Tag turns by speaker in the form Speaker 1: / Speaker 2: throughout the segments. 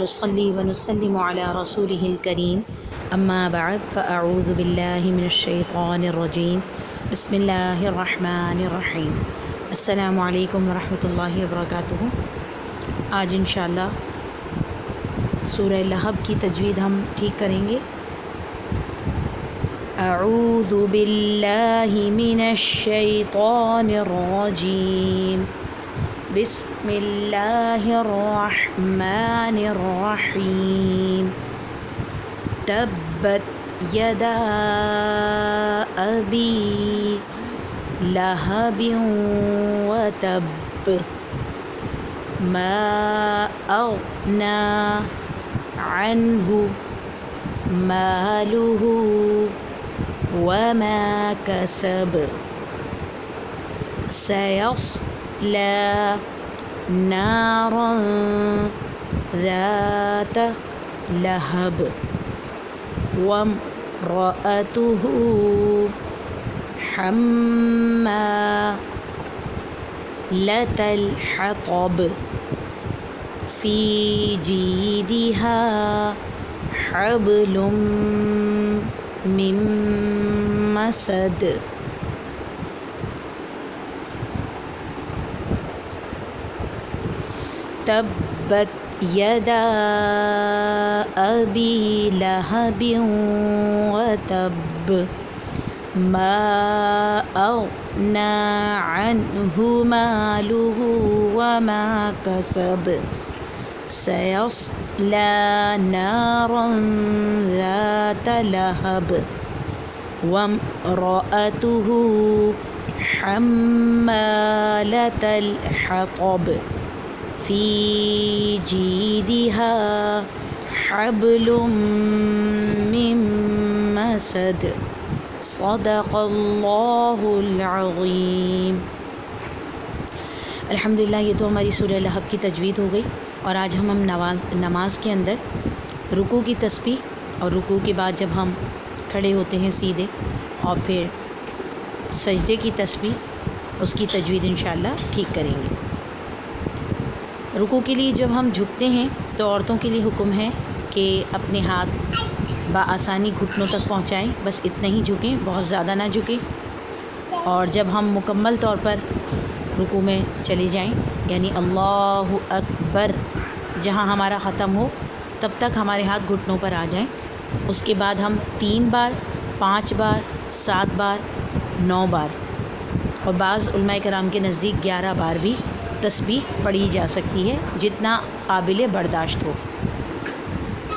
Speaker 1: نصلي ونسلم على رسوله الكريم أما بعد فأعوذ بالله من الشيطان الرجيم بسم الله الرحمن الرحيم السلام علیکم ورحمۃ اللہ وبرکاتہ۔ آج انشاءاللہ سورہ لہب کی تجوید ہم ٹھیک کریں گے۔ اعوذ باللہ من الشیطان الرجیم بسم اللہ الرحمن الرحیم تبت یدا ابی لہب وتب ما اغنی عنہ مالہ وما کسب سیصلی نارا ذات لہب وامرأته حمالة الحطب في جيدها حبل من مسد تبت یدا ابی لہب وتب ما اغنی عنہ مالہ وما کسب سیصلی نارا ذات لہب وامرأته حمالة الحطب فی جیدها حبل من مسد صدق اللہ العظیم۔ الحمدللہ یہ تو ہماری سورہ لہب کی تجوید ہو گئی، اور آج ہم نماز کے اندر رکوع کی تسبیح اور رکوع کے بعد جب ہم کھڑے ہوتے ہیں سیدھے اور پھر سجدے کی تسبیح اس کی تجوید انشاءاللہ ٹھیک کریں گے۔ رکوع کے لیے جب ہم جھکتے ہیں تو عورتوں کے لیے حکم ہے کہ اپنے ہاتھ بآسانی گھٹنوں تک پہنچائیں، بس اتنا ہی جھکیں، بہت زیادہ نہ جھکیں۔ اور جب ہم مکمل طور پر رکوع میں چلے جائیں، یعنی اللہ اکبر جہاں ہمارا ختم ہو تب تک ہمارے ہاتھ گھٹنوں پر آ جائیں۔ اس کے بعد ہم 3 بار، 5 بار، 7 بار، 9 بار اور بعض علماء کرام کے نزدیک 11 بار بھی تسبیح پڑھی جا سکتی ہے، جتنا قابل برداشت ہو۔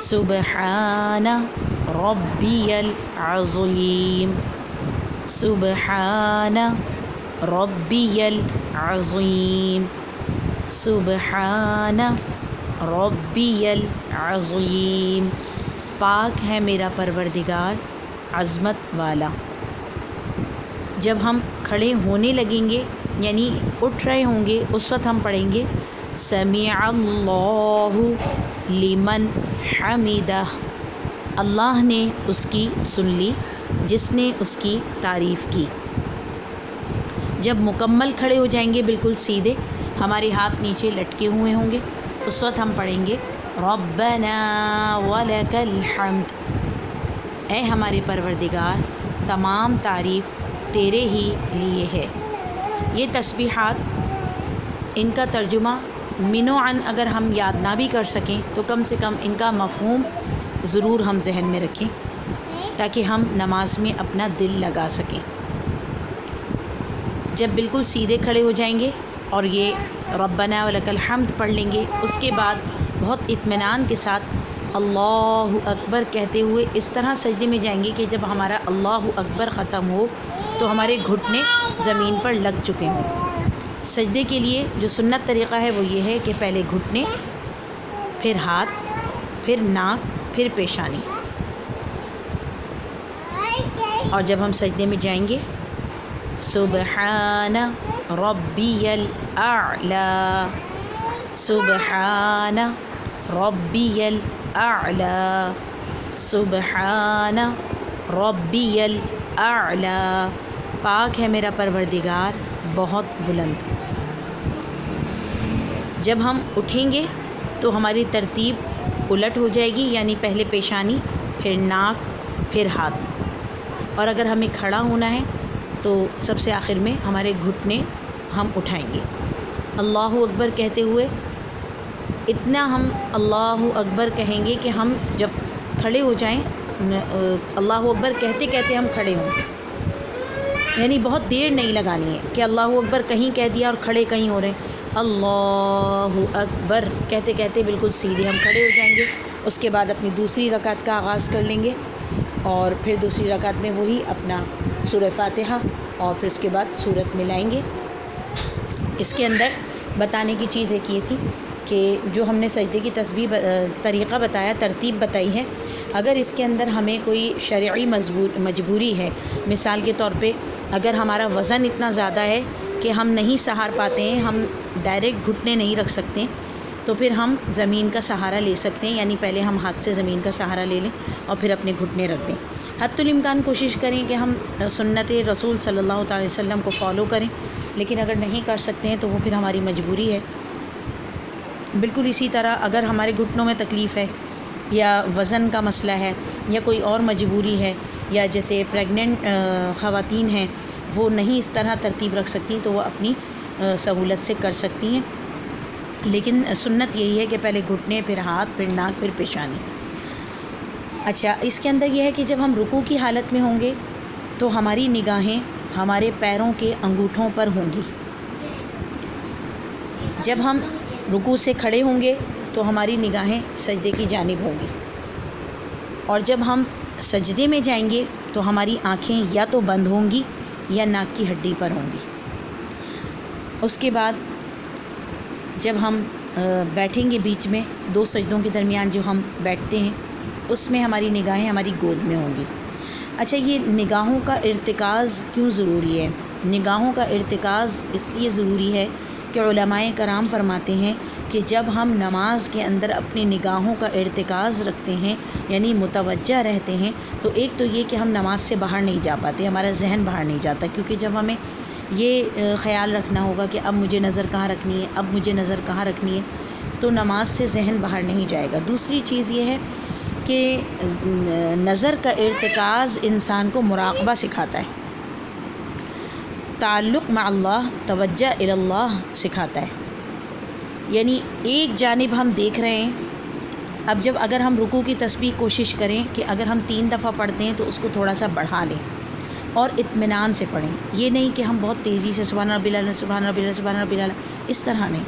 Speaker 1: سبحان ربی العظیم، سبحان ربی العظیم، سبحان ربی العظیم، پاک ہے میرا پروردگار عظمت والا۔ جب ہم کھڑے ہونے لگیں گے یعنی اٹھ رہے ہوں گے اس وقت ہم پڑھیں گے سمیع اللہ لمن حمدہ، اللہ نے اس کی سن لی جس نے اس کی تعریف کی۔ جب مکمل کھڑے ہو جائیں گے بالکل سیدھے، ہمارے ہاتھ نیچے لٹکے ہوئے ہوں گے، اس وقت ہم پڑھیں گے ربنا ولک الحمد، اے ہمارے پروردگار تمام تعریف تیرے ہی لیے ہے۔ یہ تسبیحات ان کا ترجمہ من و عن اگر ہم یاد نہ بھی کر سکیں تو کم سے کم ان کا مفہوم ضرور ہم ذہن میں رکھیں تاکہ ہم نماز میں اپنا دل لگا سکیں۔ جب بالکل سیدھے کھڑے ہو جائیں گے اور یہ ربنا ولک الحمد پڑھ لیں گے، اس کے بعد بہت اطمینان کے ساتھ اللہ اکبر کہتے ہوئے اس طرح سجدے میں جائیں گے کہ جب ہمارا اللہ اکبر ختم ہو تو ہمارے گھٹنے زمین پر لگ چکے ہوں۔ سجدے کے لیے جو سنت طریقہ ہے وہ یہ ہے کہ پہلے گھٹنے، پھر ہاتھ، پھر ناک، پھر پیشانی، اور جب ہم سجدے میں جائیں گے سبحان ربی الاعلی، سبحان ربی الاعلی، سبحان ربی الاعلی، پاک ہے میرا پروردگار بہت بلند۔ جب ہم اٹھیں گے تو ہماری ترتیب الٹ ہو جائے گی، یعنی پہلے پیشانی، پھر ناک، پھر ہاتھ. اور اگر ہمیں کھڑا ہونا ہے تو سب سے آخر میں ہمارے گھٹنے ہم اٹھائیں گے. اللہ اکبر کہتے ہوئے اتنا ہم اللہ اکبر کہیں گے کہ ہم جب کھڑے ہو جائیں اللہ اکبر کہتے کہتے ہم کھڑے ہوں. یعنی بہت دیر نہیں لگانی ہے کہ اللہ اکبر کہیں کہہ دیا اور کھڑے کہیں ہو رہے ہیں. اللہ اکبر کہتے کہتے بالکل سیدھے ہم کھڑے ہو جائیں گے. اس کے بعد اپنی دوسری رکعت کا آغاز کر لیں گے اور پھر دوسری رکعت میں وہی اپنا سورہ فاتحہ اور پھر اس کے بعد سورت ملائیں گے. اس کے اندر بتانے کی چیز ایک یہ تھی کہ جو ہم نے سجدے کی تسبیح طریقہ بتایا، ترتیب بتائی ہے، اگر اس کے اندر ہمیں کوئی شرعی مجبوری ہے، مثال کے طور پہ اگر ہمارا وزن اتنا زیادہ ہے کہ ہم نہیں سہار پاتے ہیں، ہم ڈائریکٹ گھٹنے نہیں رکھ سکتے، تو پھر ہم زمین کا سہارا لے سکتے ہیں. یعنی پہلے ہم ہاتھ سے زمین کا سہارا لے لیں اور پھر اپنے گھٹنے رکھ دیں. حتی الامکان کوشش کریں کہ ہم سنت رسول صلی اللہ تعالی وسلم کو فالو کریں، لیکن اگر نہیں کر سکتے ہیں تو وہ پھر ہماری مجبوری ہے. بالکل اسی طرح اگر ہمارے گھٹنوں میں تکلیف ہے یا وزن کا مسئلہ ہے یا کوئی اور مجبوری ہے، یا جیسے پریگننٹ خواتین ہیں وہ نہیں اس طرح ترتیب رکھ سکتی تو وہ اپنی سہولت سے کر سکتی ہیں. لیکن سنت یہی ہے کہ پہلے گھٹنے، پھر ہاتھ، پھر ناک، پھر پیشانی. اچھا، اس کے اندر یہ ہے کہ جب ہم رکوع کی حالت میں ہوں گے تو ہماری نگاہیں ہمارے پیروں کے انگوٹھوں پر ہوں گی. جب ہم رکوع سے کھڑے ہوں گے تو ہماری نگاہیں سجدے کی جانب ہوں گی، اور جب ہم سجدے میں جائیں گے تو ہماری آنکھیں یا تو بند ہوں گی یا ناک کی ہڈی پر ہوں گی. اس کے بعد جب ہم بیٹھیں گے بیچ میں دو سجدوں کے درمیان جو ہم بیٹھتے ہیں اس میں ہماری نگاہیں ہماری گود میں ہوں گی. اچھا، یہ نگاہوں کا ارتکاز کیوں ضروری ہے؟ نگاہوں کا ارتکاز اس لیے ضروری ہے کہ علماء کرام فرماتے ہیں کہ جب ہم نماز کے اندر اپنی نگاہوں کا ارتکاز رکھتے ہیں، یعنی متوجہ رہتے ہیں، تو ایک تو یہ کہ ہم نماز سے باہر نہیں جا پاتے، ہمارا ذہن باہر نہیں جاتا، کیونکہ جب ہمیں یہ خیال رکھنا ہوگا کہ اب مجھے نظر کہاں رکھنی ہے، اب مجھے نظر کہاں رکھنی ہے، تو نماز سے ذہن باہر نہیں جائے گا. دوسری چیز یہ ہے کہ نظر کا ارتکاز انسان کو مراقبہ سکھاتا ہے، تعلق مع اللہ، توجہ الی اللہ سکھاتا ہے. یعنی ایک جانب ہم دیکھ رہے ہیں. اب جب اگر ہم رکوع کی تسبیح کوشش کریں کہ اگر ہم 3 دفعہ پڑھتے ہیں تو اس کو تھوڑا سا بڑھا لیں اور اطمینان سے پڑھیں. یہ نہیں کہ ہم بہت تیزی سے سبحان ربی الاعلیٰ، سبحان ربی الاعلیٰ، سبحان ربی الاعلیٰ، اس طرح نہیں.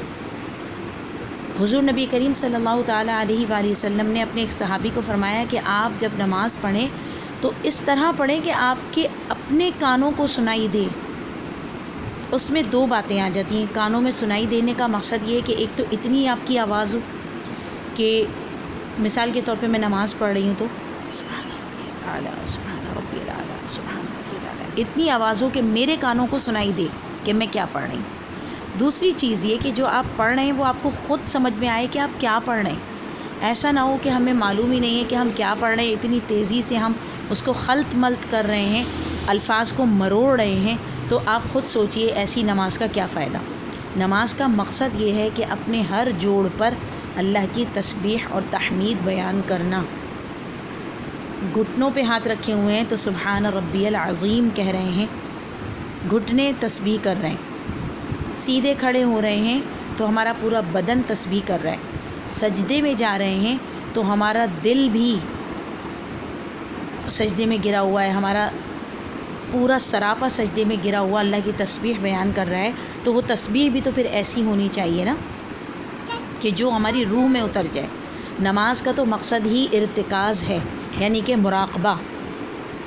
Speaker 1: حضور نبی کریم صلی اللہ تعالیٰ علیہ وآلہ وسلم نے اپنے ایک صحابی کو فرمایا کہ آپ جب نماز پڑھیں تو اس طرح پڑھیں کہ آپ کے اپنے کانوں کو سنائی دے. اس میں 2 باتیں آ جاتی ہیں. کانوں میں سنائی دینے کا مقصد یہ ہے کہ ایک تو اتنی آپ کی آواز ہو کہ مثال کے طور پہ میں نماز پڑھ رہی ہوں تو سبحان ربی الاعلیٰ، سبحان ربی الاعلیٰ، سبحان ربی الاعلیٰ، اتنی آواز ہو کہ میرے کانوں کو سنائی دے کہ میں کیا پڑھ رہی ہوں. دوسری چیز یہ کہ جو آپ پڑھ رہے ہیں وہ آپ کو خود سمجھ میں آئے کہ آپ کیا پڑھ رہے ہیں. ایسا نہ ہو کہ ہمیں معلوم ہی نہیں ہے کہ ہم کیا پڑھ رہے ہیں، اتنی تیزی سے ہم اس کو خلط ملط کر رہے ہیں، الفاظ کو مروڑ رہے ہیں. تو آپ خود سوچئے ایسی نماز کا کیا فائدہ. نماز کا مقصد یہ ہے کہ اپنے ہر جوڑ پر اللہ کی تسبیح اور تحمید بیان کرنا. گھٹنوں پہ ہاتھ رکھے ہوئے ہیں تو سبحان ربی العظیم کہہ رہے ہیں، گھٹنے تسبیح کر رہے ہیں. سیدھے کھڑے ہو رہے ہیں تو ہمارا پورا بدن تسبیح کر رہا ہے. سجدے میں جا رہے ہیں تو ہمارا دل بھی سجدے میں گرا ہوا ہے، ہمارا پورا سراپا سجدے میں گرا ہوا اللہ کی تسبیح بیان کر رہا ہے. تو وہ تسبیح بھی تو پھر ایسی ہونی چاہیے نا کہ جو ہماری روح میں اتر جائے. نماز کا تو مقصد ہی ارتکاز ہے، یعنی کہ مراقبہ.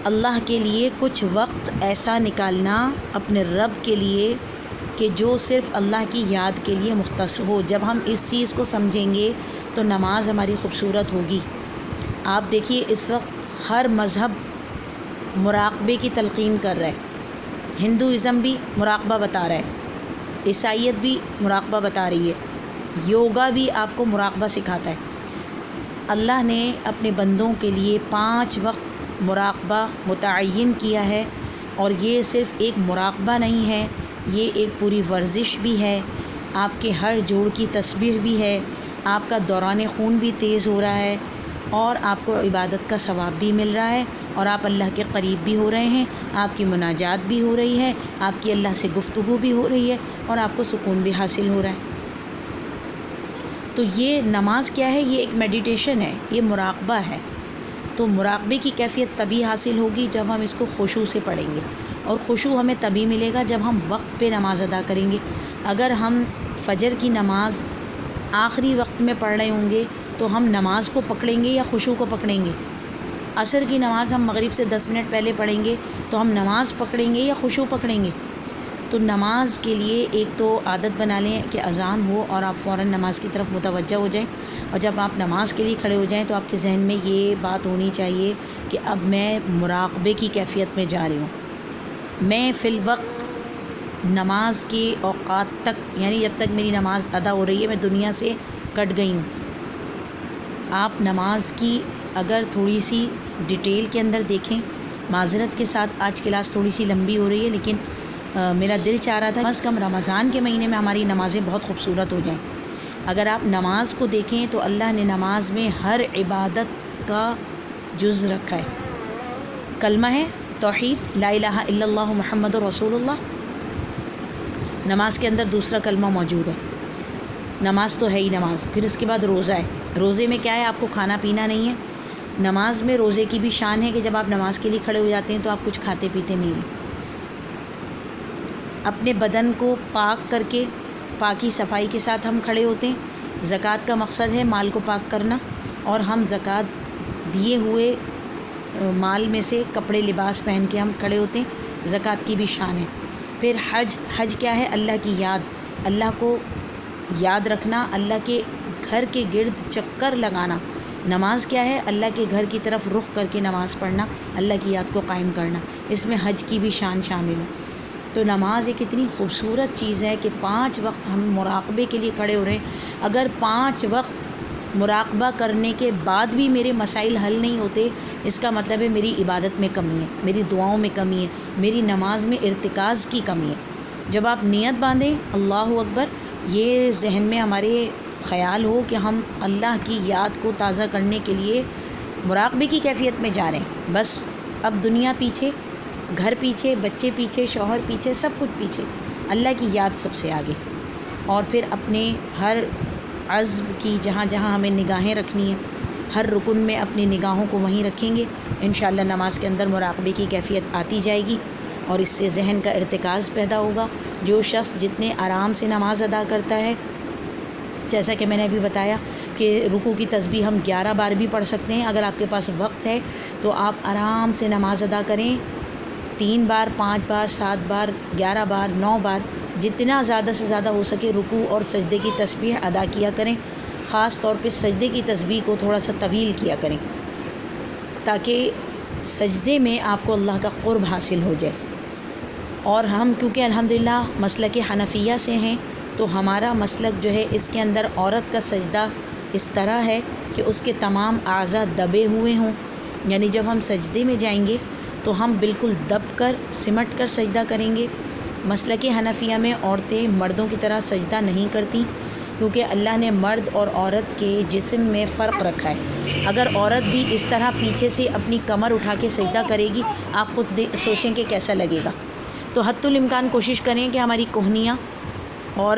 Speaker 1: اللہ کے لیے کچھ وقت ایسا نکالنا اپنے رب کے لیے کہ جو صرف اللہ کی یاد کے لیے مختص ہو. جب ہم اس چیز کو سمجھیں گے تو نماز ہماری خوبصورت ہوگی. آپ دیکھیے اس وقت ہر مذہب مراقبے کی تلقین کر رہا ہے. ہندوازم بھی مراقبہ بتا رہا ہے، عیسائیت بھی مراقبہ بتا رہی ہے، یوگا بھی آپ کو مراقبہ سکھاتا ہے. اللہ نے اپنے بندوں کے لیے 5 وقت مراقبہ متعین کیا ہے، اور یہ صرف ایک مراقبہ نہیں ہے، یہ ایک پوری ورزش بھی ہے. آپ کے ہر جوڑ کی تسبیح بھی ہے، آپ کا دوران خون بھی تیز ہو رہا ہے اور آپ کو عبادت کا ثواب بھی مل رہا ہے اور آپ اللہ کے قریب بھی ہو رہے ہیں، آپ کی مناجات بھی ہو رہی ہے، آپ کی اللہ سے گفتگو بھی ہو رہی ہے اور آپ کو سکون بھی حاصل ہو رہا ہے۔ تو یہ نماز کیا ہے؟ یہ ایک میڈیٹیشن ہے، یہ مراقبہ ہے۔ تو مراقبے کی کیفیت تبھی حاصل ہوگی جب ہم اس کو خشوع سے پڑھیں گے، اور خشوع ہمیں تبھی ملے گا جب ہم وقت پہ نماز ادا کریں گے۔ اگر ہم فجر کی نماز آخری وقت میں پڑھ رہے ہوں گے تو ہم نماز کو پکڑیں گے یا خشوع کو پکڑیں گے؟ عصر کی نماز ہم مغرب سے 10 منٹ پہلے پڑھیں گے تو ہم نماز پکڑیں گے یا خشوع پکڑیں گے؟ تو نماز کے لیے ایک تو عادت بنا لیں کہ اذان ہو اور آپ فوراً نماز کی طرف متوجہ ہو جائیں، اور جب آپ نماز کے لیے کھڑے ہو جائیں تو آپ کے ذہن میں یہ بات ہونی چاہیے کہ اب میں مراقبے کی کیفیت میں جا رہی ہوں، میں فی الوقت نماز کے اوقات تک، یعنی جب تک میری نماز ادا ہو رہی ہے میں دنیا سے کٹ گئی ہوں۔ آپ نماز کی اگر تھوڑی سی ڈیٹیل کے اندر دیکھیں، معذرت کے ساتھ آج کلاس تھوڑی سی لمبی ہو رہی ہے، لیکن میرا دل چاہ رہا تھا کم از کم رمضان کے مہینے میں ہماری نمازیں بہت خوبصورت ہو جائیں۔ اگر آپ نماز کو دیکھیں تو اللہ نے نماز میں ہر عبادت کا جز رکھا ہے۔ کلمہ ہے توحید، لا الہ الا اللہ محمد رسول اللہ، نماز کے اندر دوسرا کلمہ موجود ہے۔ نماز تو ہے ہی نماز، پھر اس کے بعد روزہ ہے۔ روزے میں کیا ہے؟ آپ کو کھانا پینا نہیں ہے۔ نماز میں روزے کی بھی شان ہے کہ جب آپ نماز کے لیے کھڑے ہو جاتے ہیں تو آپ کچھ کھاتے پیتے نہیں ہیں۔ اپنے بدن کو پاک کر کے، پاکی صفائی کے ساتھ ہم کھڑے ہوتے ہیں۔ زکوٰۃ کا مقصد ہے مال کو پاک کرنا، اور ہم زکوٰۃ دیے ہوئے مال میں سے کپڑے لباس پہن کے ہم کھڑے ہوتے ہیں۔ زکوٰۃ کی بھی شان ہے۔ پھر حج کیا ہے؟ اللہ کی یاد، اللہ کو یاد رکھنا، اللہ کے گھر کے گرد چکر لگانا۔ نماز کیا ہے؟ اللہ کے گھر کی طرف رخ کر کے نماز پڑھنا، اللہ کی یاد کو قائم کرنا۔ اس میں حج کی بھی شان شامل ہے۔ تو نماز ایک اتنی خوبصورت چیز ہے کہ 5 وقت ہم مراقبے کے لیے کھڑے ہو رہے ہیں۔ اگر 5 وقت مراقبہ کرنے کے بعد بھی میرے مسائل حل نہیں ہوتے، اس کا مطلب ہے میری عبادت میں کمی ہے، میری دعاؤں میں کمی ہے، میری نماز میں ارتکاز کی کمی ہے۔ جب آپ نیت باندھیں اللہ اکبر، یہ ذہن میں ہمارے خیال ہو کہ ہم اللہ کی یاد کو تازہ کرنے کے لیے مراقبے کی کیفیت میں جا رہے ہیں، بس اب دنیا پیچھے، گھر پیچھے، بچے پیچھے، شوہر پیچھے، سب کچھ پیچھے، اللہ کی یاد سب سے آگے۔ اور پھر اپنے ہر عزم کی جہاں جہاں ہمیں نگاہیں رکھنی ہیں، ہر رکن میں اپنی نگاہوں کو وہیں رکھیں گے، انشاءاللہ نماز کے اندر مراقبے کی کیفیت آتی جائے گی، اور اس سے ذہن کا ارتکاز پیدا ہوگا۔ جو شخص جتنے آرام سے نماز ادا کرتا ہے، جیسا کہ میں نے ابھی بتایا کہ رکوع کی تسبیح ہم 11 بار بھی پڑھ سکتے ہیں۔ اگر آپ کے پاس وقت ہے تو آپ آرام سے نماز ادا کریں، 3 بار، 5 بار، 7 بار، 11 بار، 9 بار، جتنا زیادہ سے زیادہ ہو سکے رکوع اور سجدے کی تسبیح ادا کیا کریں۔ خاص طور پہ سجدے کی تسبیح کو تھوڑا سا طویل کیا کریں، تاکہ سجدے میں آپ کو اللہ کا قرب حاصل ہو جائے۔ اور ہم کیونکہ الحمدللہ مسلک حنفیہ سے ہیں، تو ہمارا مسلک جو ہے اس کے اندر عورت کا سجدہ اس طرح ہے کہ اس کے تمام اعضاء دبے ہوئے ہوں، یعنی جب ہم سجدے میں جائیں گے تو ہم بالکل دب کر سمٹ کر سجدہ کریں گے۔ مسلک حنفیہ میں عورتیں مردوں کی طرح سجدہ نہیں کرتی، کیونکہ اللہ نے مرد اور عورت کے جسم میں فرق رکھا ہے۔ اگر عورت بھی اس طرح پیچھے سے اپنی کمر اٹھا کے سجدہ کرے گی، آپ خود سوچیں کہ کیسا لگے گا۔ تو حتی الامکان کوشش کریں کہ ہماری کوہنیاں اور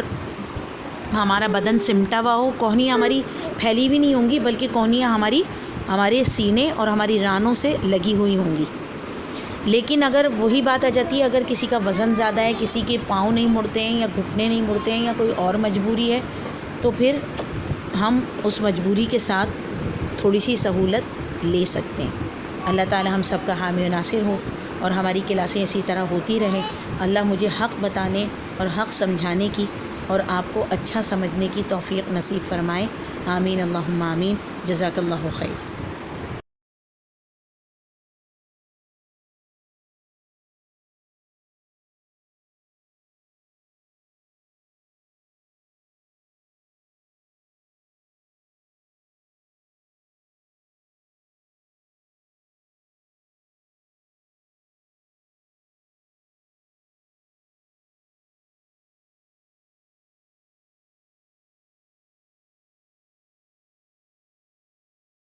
Speaker 1: ہمارا بدن سمٹا ہوا ہو، کوہنیاں ہماری پھیلی بھی نہیں ہوں گی، بلکہ کوہنیاں ہمارے سینے اور ہماری رانوں سے لگی ہوئی ہوں گی۔ لیکن اگر وہی بات آ جاتی ہے، اگر کسی کا وزن زیادہ ہے، کسی کے پاؤں نہیں مڑتے ہیں یا گھٹنے نہیں مڑتے ہیں یا کوئی اور مجبوری ہے، تو پھر ہم اس مجبوری کے ساتھ تھوڑی سی سہولت لے سکتے ہیں۔ اللہ تعالی ہم سب کا حامی و ناصر ہو، اور ہماری کلاسیں اسی طرح ہوتی رہیں۔ اللہ مجھے حق بتانے اور حق سمجھانے کی اور آپ کو اچھا سمجھنے کی توفیق نصیب فرمائے۔ آمین اللہم آمین۔ جزاک اللہ خیر۔